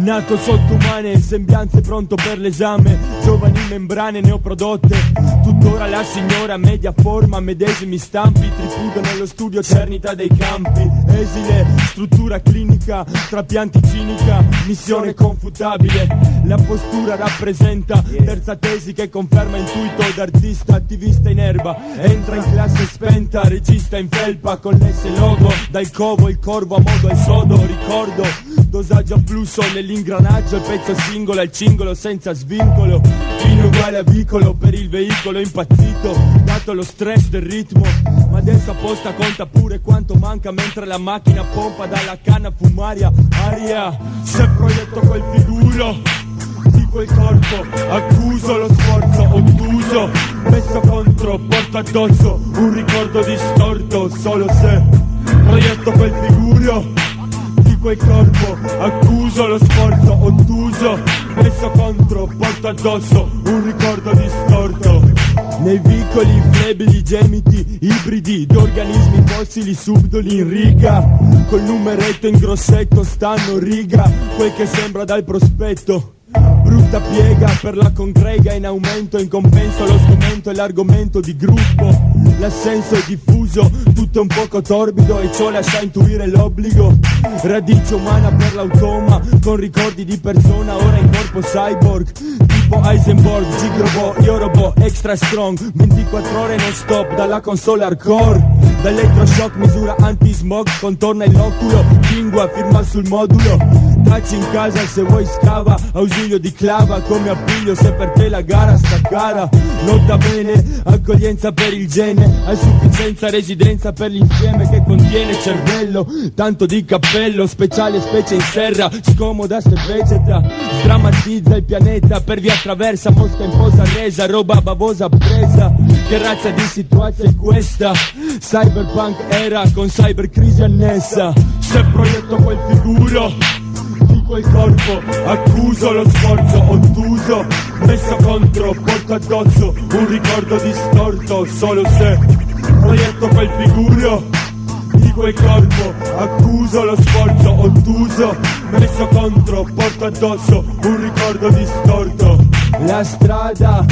Nato sottoumane sembianze, pronto per l'esame, giovani membrane neoprodotte, tuttora la signora media forma, medesimi stampi, tripudio nello studio, cernita dei campi, esile, struttura clinica, trapianti cinica, missione confutabile, la postura rappresenta, terza tesi che conferma intuito d'artista, attivista in erba, entra in classe spenta, regista in felpa, connesse logo, dal covo il corvo a modo al sodo, ricordo, dosaggio a flusso nell'ingranaggio, il pezzo singolo al cingolo senza svincolo, fino uguale a vicolo per il veicolo impazzito, dato lo stress del ritmo, ma adesso apposta conta pure quanto manca mentre la macchina pompa dalla canna fumaria, aria, se proietto quel figuro di quel corpo, accuso lo sforzo ottuso, messo contro, porto addosso un ricordo distorto, solo se proietto quel figuro di quel corpo, accuso lo sforzo ottuso, messo contro, porto addosso un ricordo distorto. Nei vicoli flebili, gemiti, ibridi, d'organismi fossili subdoli in riga, col numeretto in grossetto stanno riga, quel che sembra dal prospetto. Brutta piega per la congrega in aumento, in compenso lo sgomento e l'argomento di gruppo. L'assenso è diffuso, tutto un poco torbido e ciò lascia intuire l'obbligo. Radice umana per l'automa, con ricordi di persona ora in corpo cyborg. Tipo Heisenberg, Gigrobot, Yorobot, extra strong, 24 ore non stop dalla console hardcore. Dall'elettroshock misura anti-smog, contorna il loculo, lingua firma sul modulo. Tacci in casa se vuoi scava, ausilio di clava come appiglio se per te la gara sta cara. Nota bene, accoglienza per il gene, a sufficienza residenza per l'insieme che contiene cervello. Tanto di cappello, speciale specie in serra, scomoda se vegeta. Sdrammatizza il pianeta per via attraversa, mosca in posa resa, roba bavosa presa. Che razza di situazione è questa? Cyberpunk era con cybercrisi annessa. Se proietto quel figuro di quel corpo, accuso lo sforzo ottuso, messo contro, porto addosso un ricordo distorto, solo se proietto quel figuro di quel corpo, accuso lo sforzo ottuso, messo contro, porto addosso un ricordo distorto. La strada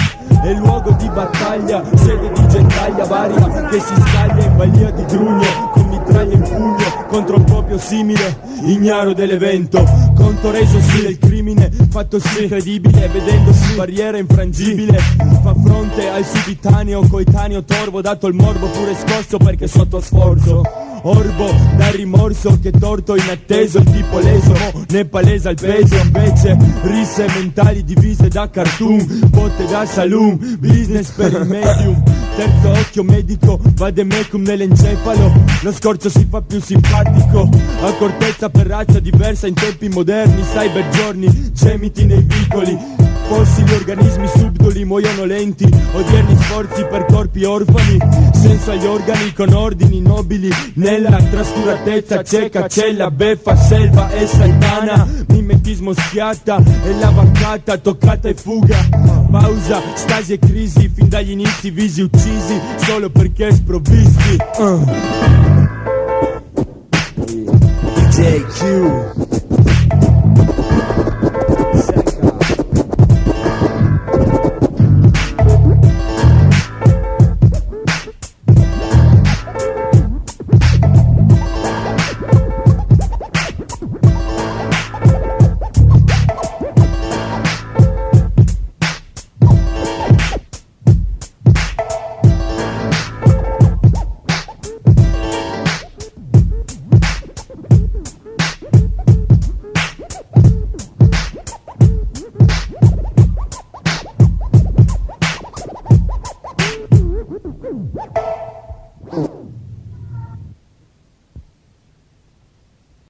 è luogo di battaglia, sede di gentaglia varia che si scaglia in balia di Grugno, con mitraglia in pugno contro un proprio simile, ignaro dell'evento, conto reso sì del crimine, fatto sì incredibile, vedendosi barriera infrangibile, fa fronte al subitaneo coetaneo torvo, dato il morbo pure scosso perché sotto sforzo. Orbo dal rimorso che torto inatteso, il tipo leso ne palesa il peso, invece risse mentali divise da cartoon, botte da saloon, business per il medium. Terzo occhio medico, vademecum nell'encefalo, lo scorcio si fa più simpatico, accortezza per razza diversa in tempi moderni, cybergiorni, gemiti nei vicoli. Fossili organismi subdoli muoiono lenti, odierni sforzi per corpi orfani, senso agli organi con ordini nobili, nella trascuratezza cieca c'è la beffa, selva e santana, mimetismo schiatta e la vaccata, toccata e fuga, pausa, stasi e crisi, fin dagli inizi visi uccisi, solo perché sprovvisti. DJ Q